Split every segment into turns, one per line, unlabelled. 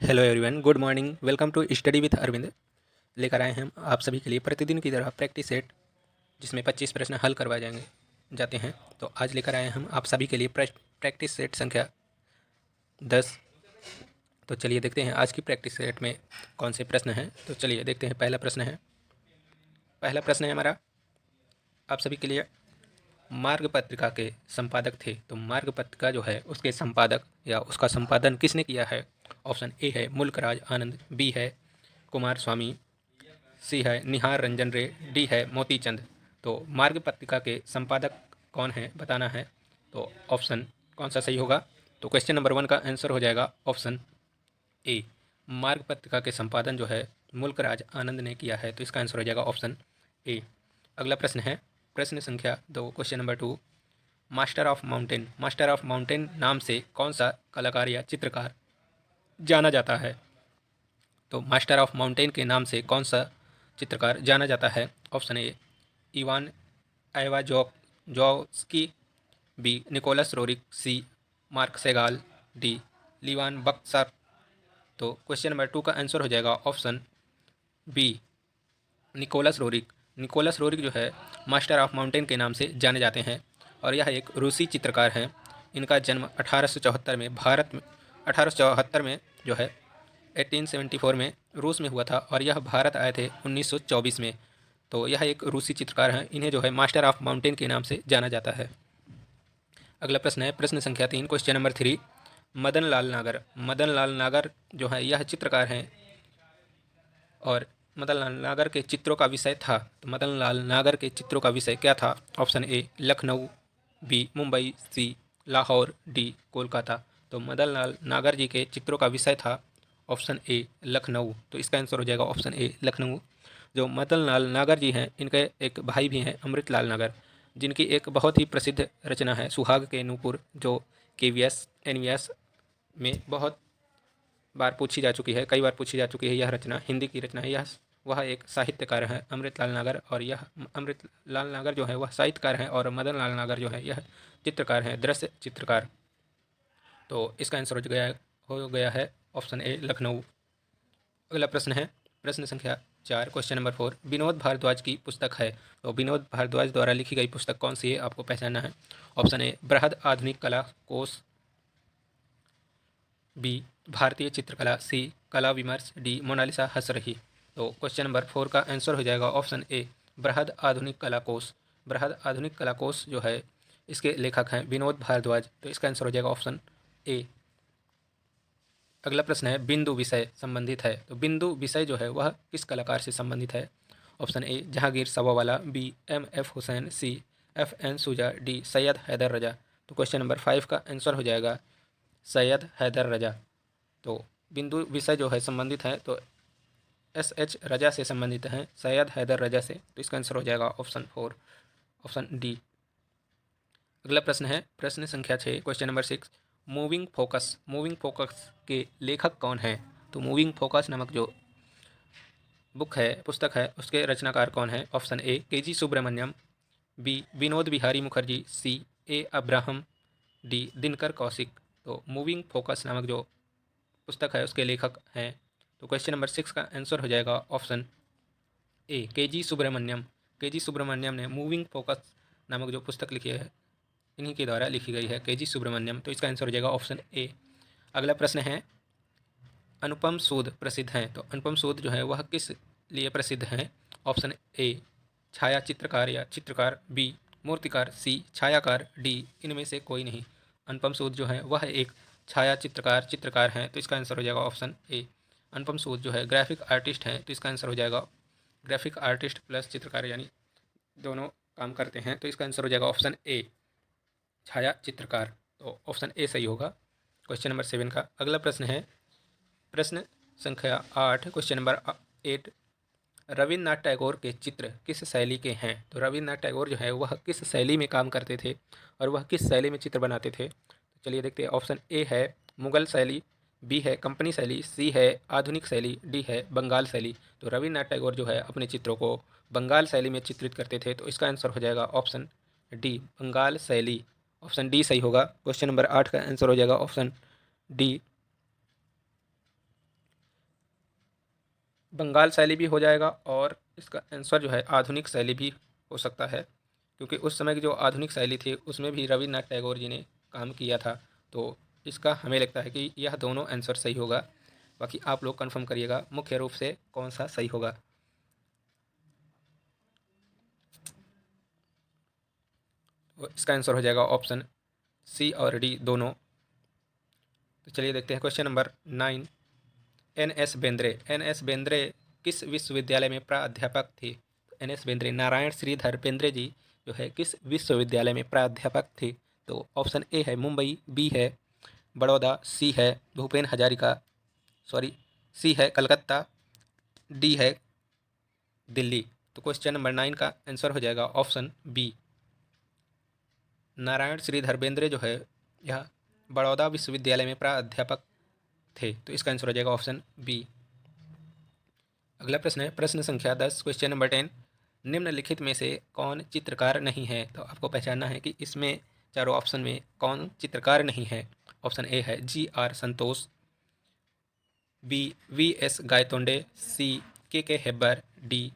Hello everyone, good morning. Welcome to study with Arvind. लेकर आए हैं हम आप सभी के लिए प्रतिदिन की तरह प्रैक्टिस सेट, जिसमें 25 प्रश्न हल करवाए जाते हैं। तो आज लेकर आए हैं हम आप सभी के लिए प्रैक्टिस सेट संख्या 10। तो चलिए देखते हैं आज की प्रैक्टिस सेट में कौन से प्रश्न हैं। तो चलिए देखते हैं। पहला प्रश्न है हमारा आप सभी के लिए। मार्ग पत्रिका के संपादक थे, तो मार्ग पत्रिका जो है उसके संपादक या उसका संपादन किसने किया है? ऑप्शन ए है मुल्कराज आनंद, बी है कुमार स्वामी, सी है निहार रंजन रे, डी है मोतीचंद। तो मार्ग पत्रिका के संपादक कौन है बताना है। तो ऑप्शन कौन सा सही होगा? तो क्वेश्चन नंबर 1 का आंसर हो जाएगा ऑप्शन ए। मार्ग पत्रिका के संपादन जो है मुल्कराज आनंद ने किया है, तो इसका आंसर हो जाएगा ऑप्शन ए। अगला प्रश्न है प्रश्न संख्या 2, question number 2। Master of mountain नाम से कौन सा कलाकार या चित्रकार जाना जाता है? तो मास्टर ऑफ माउंटेन के नाम से कौन सा चित्रकार जाना जाता है? Option A Ivan Aivazovsky, B Nicholas Roerich, C Marc Chagall, D Leon Bakst. तो क्वेश्चन नंबर 2 का आंसर हो जाएगा option B Nicholas Roerich. Nicholas Roerich जो है मास्टर ऑफ माउंटेन के नाम से जाने जाते हैं और यह एक रूसी चित्रकार हैं। इनका जन्म 1874 में भारत में 1874 में जो है 1874 में रूस में हुआ था और यह भारत आए थे 1924 में। तो यह एक रूसी चित्रकार हैं। इन्हें जो है मास्टर ऑफ माउंटेन के नाम से जाना जाता है। अगला प्रश्न है प्रश्न संख्या 3, क्वेश्चन नंबर 3। मदन लाल नागर जो है यह चित्रकार हैं और मदन लाल नागर के चित्रों का विषय था। तो मदन लाल नागर के चित्रों का विषय क्या था? Option A Lucknow, B Mumbai, C Lahore, D Kolkata. तो मदन लाल नागर जी के चित्रों का विषय था ऑप्शन ए लखनऊ। तो इसका आंसर हो जाएगा ऑप्शन ए लखनऊ। जो मदन लाल नागर जी हैं इनके एक भाई भी हैं अमृत लाल नागर, जिनकी एक बहुत ही प्रसिद्ध रचना है सुहाग के नूपुर, जो केवीएस एनवीएस में बहुत बार पूछी जा चुकी है, कई बार पूछी जा चुकी है। यह रचना हिंदी की रचना है। यह वह एक साहित्यकार है अमृतलाल नागर, और यह अमृतलाल नागर जो है वह साहित्यकार हैं और मदन लाल नागर जो है यह चित्रकार हैं, दृश्य चित्रकार। तो इसका आंसर हो गया है ऑप्शन ए लखनऊ। अगला प्रश्न है प्रश्न संख्या 4, क्वेश्चन नंबर 4। विनोद भारद्वाज की पुस्तक है, तो विनोद भारद्वाज द्वारा लिखी गई पुस्तक कौन सी है आपको पहचानना है। ऑप्शन ए बृहद आधुनिक कला कोश, बी भारतीय चित्रकला, सी कला विमर्श, डी मोनालिसा हंस रही। तो क्वेश्चन नंबर 4 का आंसर हो जाएगा ऑप्शन ए बृहद आधुनिक कला कोश। बृहद आधुनिक कला कोश जो है इसके लेखक हैं विनोद भारद्वाज। तो इसका आंसर हो जाएगा ऑप्शन ए। अगला प्रश्न है बिंदु विषय संबंधित है, तो बिंदु विषय जो है वह किस कलाकार से संबंधित है। Option A Jehangir Sabavala, B M F Husain, C F N Souza, D Syed Haider Raza. तो क्वेश्चन नंबर 5 का आंसर हो जाएगा सैयद हैदर रजा। तो बिंदु विषय जो है संबंधित है तो एस एच रजा से संबंधित हैं, सैयद हैदर रजा से। तो इसका आंसर हो जाएगा ऑप्शन 4, ऑप्शन डी। अगला प्रश्न है प्रश्न संख्या 6, क्वेश्चन नंबर 6। मूविंग फोकस के लेखक कौन हैं? तो मूविंग फोकस नामक जो बुक है, पुस्तक है, उसके रचनाकार कौन है? ऑप्शन ए के जी सुब्रमण्यम, बी विनोद बिहारी मुखर्जी, सी ए अब्राहम, डी दिनकर कौशिक। तो मूविंग फोकस नामक जो पुस्तक है उसके लेखक हैं। तो क्वेश्चन नंबर 6 का आंसर हो जाएगा ऑप्शन ए के जी सुब्रमण्यम। के जी सुब्रमण्यम ने मूविंग फोकस नामक जो पुस्तक लिखी है इन्हीं के द्वारा लिखी गई है, के जी सुब्रमण्यम। तो इसका आंसर हो जाएगा ऑप्शन ए। अगला प्रश्न है अनुपम सूद प्रसिद्ध हैं, तो अनुपम सूद जो है वह किस लिए प्रसिद्ध हैं? ऑप्शन ए छाया चित्रकार या चित्रकार, बी मूर्तिकार, सी छायाकार, डी इनमें से कोई नहीं। अनुपम सूद जो है वह एक छाया चित्रकार हैं। तो इसका आंसर हो जाएगा ऑप्शन ए। अनुपम सूद जो है ग्राफिक आर्टिस्ट हैं। तो इसका आंसर हो जाएगा ग्राफिक आर्टिस्ट प्लस चित्रकार, यानी दोनों काम करते हैं। तो इसका आंसर हो जाएगा ऑप्शन ए छाया चित्रकार। तो ऑप्शन ए सही होगा क्वेश्चन नंबर 7 का। अगला प्रश्न है प्रश्न संख्या 8, क्वेश्चन नंबर 8। रविन्द्रनाथ टैगोर के चित्र किस शैली के हैं? तो रविन्द्रनाथ टैगोर जो है वह किस शैली में काम करते थे और वह किस शैली में चित्र बनाते थे? तो चलिए देखते हैं। ऑप्शन ए है मुगल शैली, बी है कंपनी शैली, सी है आधुनिक शैली, डी है बंगाल शैली। तो रविन्द्रनाथ टैगोर जो है अपने चित्रों को बंगाल शैली में चित्रित करते थे। तो इसका आंसर हो जाएगा ऑप्शन डी बंगाल शैली। ऑप्शन डी सही होगा। क्वेश्चन नंबर 8 का आंसर हो जाएगा ऑप्शन डी बंगाल शैली भी हो जाएगा और इसका आंसर जो है आधुनिक शैली भी हो सकता है, क्योंकि उस समय की जो आधुनिक शैली थी उसमें भी रविन्द्रनाथ टैगोर जी ने काम किया था। तो इसका हमें लगता है कि यह दोनों आंसर सही होगा। बाकी आप लोग कंफर्म करिएगा मुख्य रूप से कौन सा सही होगा। तो इसका आंसर हो जाएगा ऑप्शन सी और डी दोनों। तो चलिए देखते हैं question number 9। N S Bendre किस विश्वविद्यालय में प्राध्यापक थे? एन एस बेंद्रे, नारायण श्रीधर बेंद्रे जी जो है किस विश्वविद्यालय में प्राध्यापक थे? तो ऑप्शन ए है मुंबई, बी है बड़ौदा, सी है भूपेन हजारिका, सॉरी सी है कलकत्ता, डी है दिल्ली। तो क्वेश्चन नंबर 9 का आंसर हो जाएगा ऑप्शन बी। नारायण श्रीधर बेंद्रे जो है यह बड़ौदा विश्वविद्यालय में प्राध्यापक थे। तो इसका आंसर हो जाएगा ऑप्शन बी। अगला प्रश्न है प्रश्न संख्या 10, क्वेश्चन नंबर 10। निम्नलिखित में से कौन चित्रकार नहीं है? तो आपको पहचानना है कि इसमें चारों ऑप्शन में कौन चित्रकार नहीं है। ऑप्शन ए है G R Santosh, B V S Gaitonde, C K Hebbar, D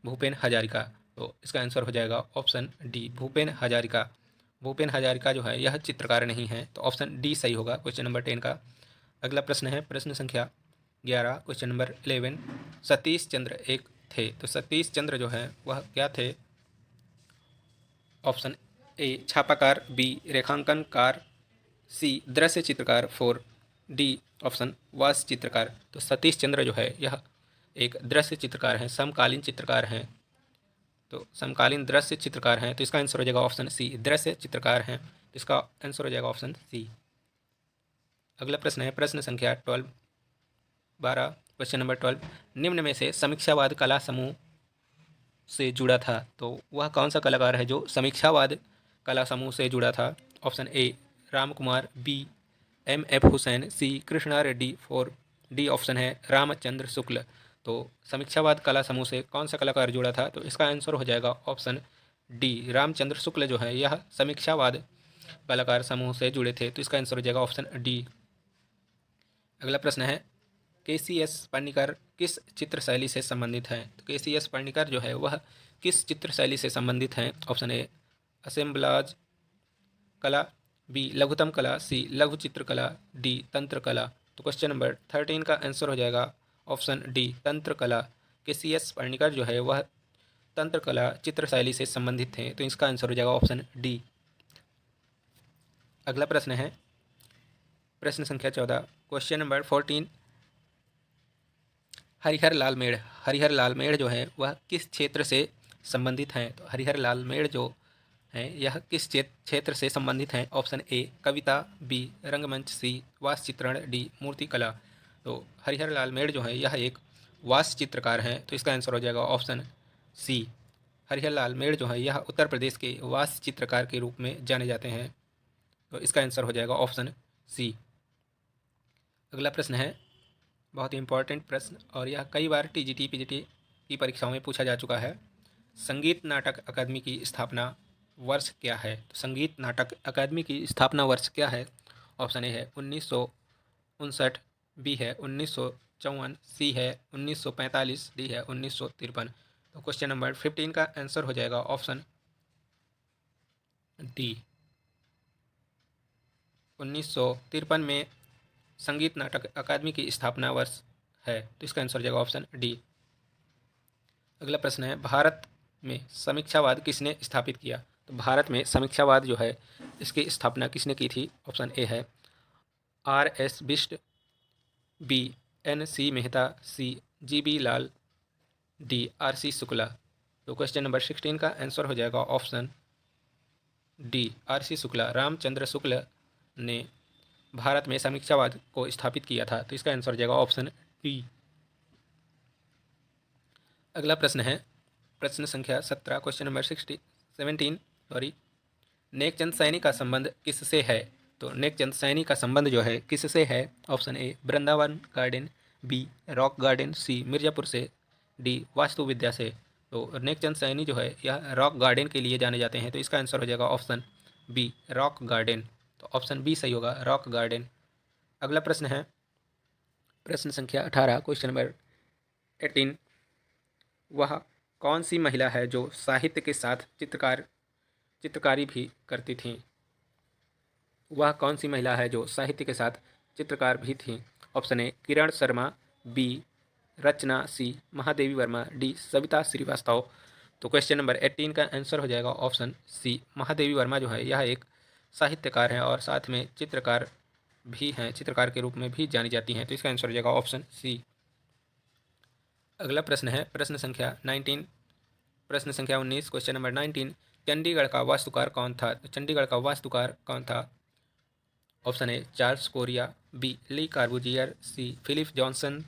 Bhupen Hazarika. तो इसका आंसर हो जाएगा ऑप्शन डी भूपेन हजारिका। भूपेन हजारिका जो है यह चित्रकार नहीं है। तो ऑप्शन डी सही होगा क्वेश्चन नंबर 10 का। अगला प्रश्न है प्रश्न संख्या 11, क्वेश्चन नंबर 11। सतीश चंद्र एक थे। तो सतीश चंद्र जो है वह क्या थे? ऑप्शन ए छापाकार, बी रेखांकनकार, सी दृश्य चित्रकार, फोर डी ऑप्शन वास चित्रकार। तो सतीश चंद्र जो है यह एक दृश्य चित्रकार हैं, समकालीन चित्रकार हैं। तो समकालीन दृश्य चित्रकार हैं। तो इसका आंसर हो जाएगा ऑप्शन सी, दृश्य चित्रकार हैं। तो इसका आंसर हो जाएगा ऑप्शन सी। अगला प्रश्न है प्रश्न संख्या 12, क्वेश्चन नंबर 12। निम्न में से समीक्षावाद कला समूह से जुड़ा था। तो वह कौन सा कलाकार है जो समीक्षावाद कला समूह से जुड़ा था? Option A Ram Kumar, B M F Husain, C Krishna Reddy, four D option है रामचंद्र शुक्ल। तो समीक्षावाद कला समूह से कौन सा कलाकार जुड़ा था? तो इसका आंसर हो जाएगा ऑप्शन डी रामचंद्र शुक्ल जो है यह समीक्षावाद कलाकार समूह से जुड़े थे। तो इसका आंसर हो जाएगा ऑप्शन डी। अगला प्रश्न है के.सी.एस. पन्नीकर किस चित्र शैली से संबंधित हैं? तो के.सी.एस. पन्नीकर जो है वह किस चित्र शैली से संबंधित हैं? ऑप्शन ए असेंबलाज कला, बी लघुतम कला, सी लघु चित्रकला, डी तंत्र कला। तो क्वेश्चन नंबर 13 का आंसर हो जाएगा ऑप्शन डी तंत्र कला। के.सी.एस. पन्नीकर जो है वह तंत्र कला चित्र शैली से संबंधित हैं। तो इसका आंसर हो जाएगा ऑप्शन डी। अगला प्रश्न है प्रश्न संख्या 14, क्वेश्चन नंबर 14। हरिहर लाल मेड़, हरिहर लाल मेड़ जो है वह किस क्षेत्र से संबंधित हैं? तो हरिहर लाल मेड़ जो हैं यह किस क्षेत्र से संबंधित हैं? ऑप्शन ए कविता, बी रंगमंच, सी वास्तु चित्रण, डी मूर्ति कला। तो हरिहर लाल मेड़ जो है यह एक वास्तु चित्रकार हैं। तो इसका आंसर हो जाएगा ऑप्शन सी। हरिहर लाल मेड़ जो है यह उत्तर प्रदेश के वास्तु चित्रकार के रूप में जाने जाते हैं। तो इसका आंसर हो जाएगा ऑप्शन सी। अगला प्रश्न है बहुत ही इंपॉर्टेंट प्रश्न और यह कई बार टीजीटी पीजीटी की परीक्षाओं में पूछा जा चुका है। संगीत नाटक अकादमी की स्थापना वर्ष क्या है? तो संगीत नाटक अकादमी की स्थापना वर्ष क्या है? ऑप्शन ए है 1959, बी है 1954, सी है 1945, डी है 1953। तो क्वेश्चन नंबर 15 का आंसर हो जाएगा ऑप्शन डी। 1953 में संगीत नाटक अकादमी की स्थापना वर्ष है। तो इसका आंसर हो जाएगा ऑप्शन डी। अगला प्रश्न है भारत में समीक्षावाद किसने स्थापित किया? तो भारत में समीक्षावाद जो है इसकी स्थापना किसने की थी? ऑप्शन ए है R S Bisht, B N C Mehta, C G B Lal, D R C Shukla. तो क्वेश्चन नंबर 16 का आंसर हो जाएगा option D R C Shukla. Ramchandra Shukla ने भारत में समीक्षावाद को स्थापित किया था। तो इसका आंसर हो जाएगा ऑप्शन डी। अगला प्रश्न है प्रश्न संख्या 17, question number 17 sorry. Nek Chand Saini का संबंध किससे है? तो नेकचंद सैनी का संबंध जो है किससे है? Option A Vrindavan garden, B rock garden, C Mirzapur से, डी वास्तु विद्या से। तो नेकचंद सैनी जो है यह रॉक गार्डन के लिए जाने जाते हैं। तो इसका आंसर हो जाएगा ऑप्शन बी रॉक गार्डन। तो ऑप्शन बी सही होगा रॉक गार्डन। अगला प्रश्न है प्रश्न संख्या 18, क्वेश्चन नंबर 18 वह कौन सी महिला है जो साहित्य के साथ चित्रकारी भी करती थी? वह कौन सी महिला है जो साहित्य के साथ चित्रकार भी थी? Option A Kiran Sharma, B Rachna, C Mahadevi Verma, D Savita Srivastava. तो क्वेश्चन नंबर 18 का आंसर हो जाएगा ऑप्शन सी महादेवी वर्मा जो है यह एक साहित्यकार हैं और साथ में चित्रकार भी हैं, चित्रकार के रूप में भी जानी जाती हैं। तो इसका आंसर हो जाएगा ऑप्शन सी। अगला प्रश्न है प्रश्न संख्या 19, प्रश्न संख्या 19, क्वेश्चन नंबर 19, चंडीगढ़ का वास्तुकार कौन था? तो चंडीगढ़ का वास्तुकार कौन था? Option A Charles Correa, B Le Corbusier, C Philip Johnson,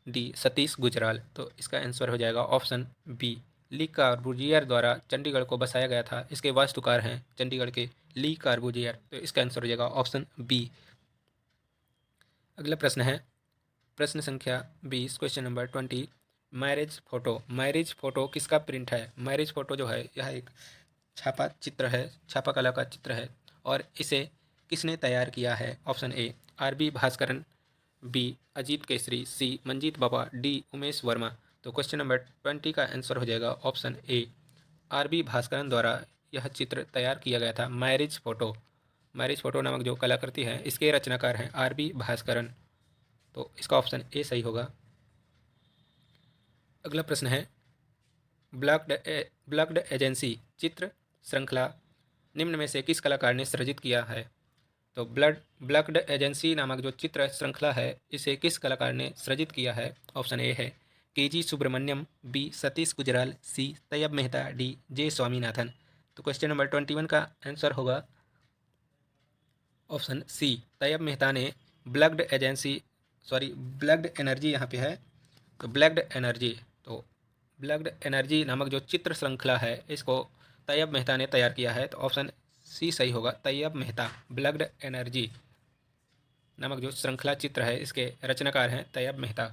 D Satish Gujral. तो इसका आंसर हो जाएगा ऑप्शन बी ली कार्बूजियर द्वारा चंडीगढ़ को बसाया गया था। इसके वास्तुकार हैं चंडीगढ़ के ली कार्बूजियर। तो इसका आंसर हो जाएगा ऑप्शन बी। अगला प्रश्न है प्रश्न संख्या 20, question number 20, marriage photo. Marriage photo किसका प्रिंट है? मैरिज फोटो जो है यह एक छापा चित्र है, छापा कला का चित्र है और इसे किसने तैयार किया है? Option A R B. Bhaskaran, B Ajit Kesari, C Manjit Baba, D Umesh Verma. तो क्वेश्चन नंबर 20 का आंसर हो जाएगा ऑप्शन ए आर.बी. भास्करन द्वारा यह चित्र तैयार किया गया था। मैरिज फोटो, मैरिज फोटो नामक जो कलाकृति है इसके रचनाकार हैं आर.बी. भास्करन। तो इसका ऑप्शन ए सही होगा। अगला प्रश्न है ब्लक्ड एजेंसी चित्र श्रृंखला निम्न में से किस कलाकार ने सृजित किया है? तो ब्लक्ड एजेंसी नामक जो चित्र श्रृंखला है इसे किस कलाकार ने सृजित किया है? ऑप्शन ए है के.जी. सुब्रमण्यम, बी सतीश गुजराल, सी तैयब मेहता, डी जे स्वामीनाथन। तो क्वेश्चन नंबर 21 का आंसर होगा ऑप्शन सी तैयब मेहता ने ब्लक्ड एनर्जी यहाँ पे है, तो ब्लक्ड एनर्जी, तो ब्लक्ड एनर्जी नामक जो चित्र श्रृंखला है इसको तैयब मेहता ने तैयार किया है। तो ऑप्शन सी सही होगा, तैयब मेहता। ब्लक्ड एनर्जी नामक जो श्रृंखला चित्र है इसके रचनाकार हैं तैयब मेहता।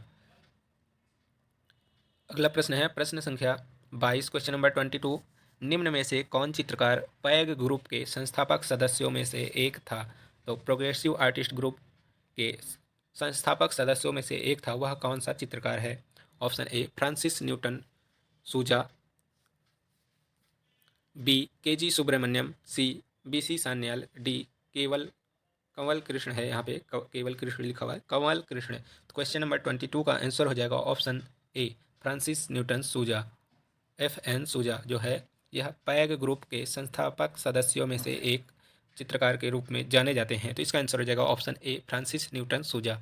अगला प्रश्न है प्रश्न संख्या 22, क्वेश्चन नंबर 22, निम्न में से कौन चित्रकार पैग ग्रुप के संस्थापक सदस्यों में से एक था? तो प्रोग्रेसिव आर्टिस्ट ग्रुप के संस्थापक सदस्यों में से एक था, वह कौन सा चित्रकार है? ऑप्शन ए फ्रांसिस न्यूटन सूजा, बी के.जी. सुब्रमण्यम, सी बी.सी. सान्याल, डी कंवल कृष्ण है, यहाँ पे केवल कृष्ण लिखा हुआ है, कंवल कृष्ण। तो क्वेश्चन नंबर 22 का आंसर हो जाएगा ऑप्शन ए फ्रांसिस न्यूटन सूजा, FN सूजा जो है यह पैग ग्रुप के संस्थापक सदस्यों में से एक चित्रकार के रूप में जाने जाते हैं। तो इसका आंसर हो जाएगा ऑप्शन ए फ्रांसिस न्यूटन सूजा।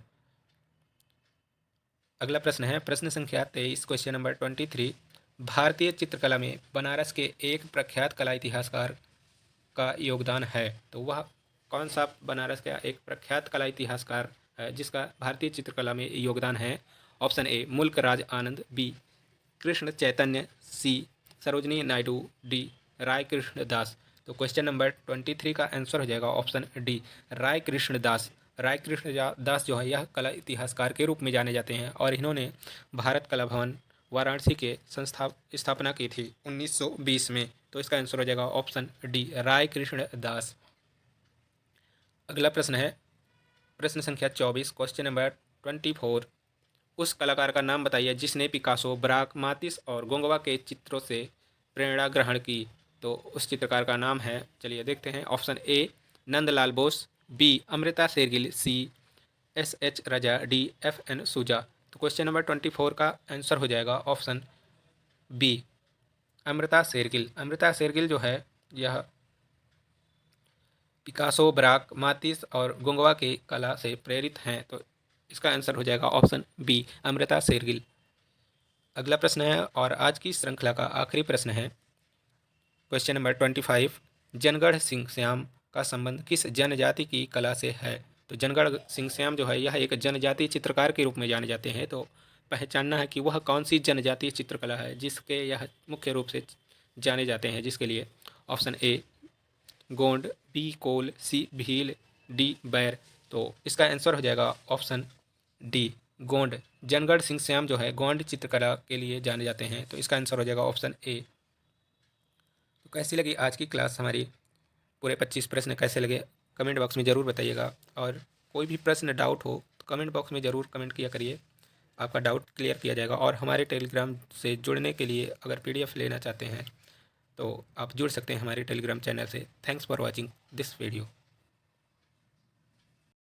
अगला प्रश्न है प्रश्न संख्या 23, क्वेश्चन नंबर 23, भारतीय चित्रकला में बनारस के एक प्रख्यात कला इतिहासकार का योगदान है। तो वह कौन सा बनारस का एक प्रख्यात कला इतिहासकार है जिसका भारतीय चित्रकला में योगदान है? ऑप्शन ए मुल्क राज आनंद, बी कृष्ण चैतन्य, सी सरोजनी नायडू, डी राय कृष्ण दास। तो क्वेश्चन नंबर 23 का आंसर हो जाएगा ऑप्शन डी राय कृष्ण दास। राय कृष्ण दास जो है यह कला इतिहासकार के रूप में जाने जाते हैं और इन्होंने भारत कला भवन वाराणसी के स्थापना की थी 1920 में। तो इसका आंसर हो जाएगा ऑप्शन डी राय कृष्ण दास। अगला प्रश्न है प्रश्न संख्या 24, क्वेश्चन नंबर 24, उस कलाकार का नाम बताइए जिसने पिकासो, ब्राक, मातिस और गोंगवा के चित्रों से प्रेरणा ग्रहण की। तो उस चित्रकार का नाम है, चलिए देखते हैं। Option A Nandlal Bose, B Amrita Shergil, C SH Raza, D FN Souza. तो क्वेश्चन नंबर 24 का आंसर हो जाएगा ऑप्शन बी अमृता शेरगिल। अमृता शेरगिल जो है यह पिकासो, ब्राक, मातिस और गोंगवा की कला से प्रेरित हैं। तो इसका आंसर हो जाएगा ऑप्शन बी अमृता शेरगिल। अगला प्रश्न है और आज की श्रृंखला का आखिरी प्रश्न है क्वेश्चन नंबर 25, जनगढ़ सिंह श्याम का संबंध किस जनजाति की कला से है? तो जनगढ़ सिंह श्याम जो है यह एक जनजातीय चित्रकार के रूप में जाने जाते हैं। तो पहचानना है कि वह कौन सी जनजातीय चित्रकला है जिसके यह मुख्य रूप से जाने जाते हैं, जिसके लिए option A Gond, B Kol, C Bhil, D Bair. तो इसका आंसर हो जाएगा ऑप्शन डी गोंड। जनगढ़ सिंह श्याम जो है गोंड चित्रकला के लिए जाने जाते हैं। तो इसका आंसर हो जाएगा ऑप्शन ए। तो कैसी लगी आज की क्लास हमारी? पूरे 25 प्रश्न कैसे लगे कमेंट बॉक्स में ज़रूर बताइएगा और कोई भी प्रश्न डाउट हो तो कमेंट बॉक्स में ज़रूर कमेंट किया करिए। आपका डाउट क्लियर किया जाएगा। और हमारे टेलीग्राम से जुड़ने के लिए अगर PDF लेना चाहते हैं तो आप जुड़ सकते हैं हमारे टेलीग्राम चैनल से। Thanks for watching this video.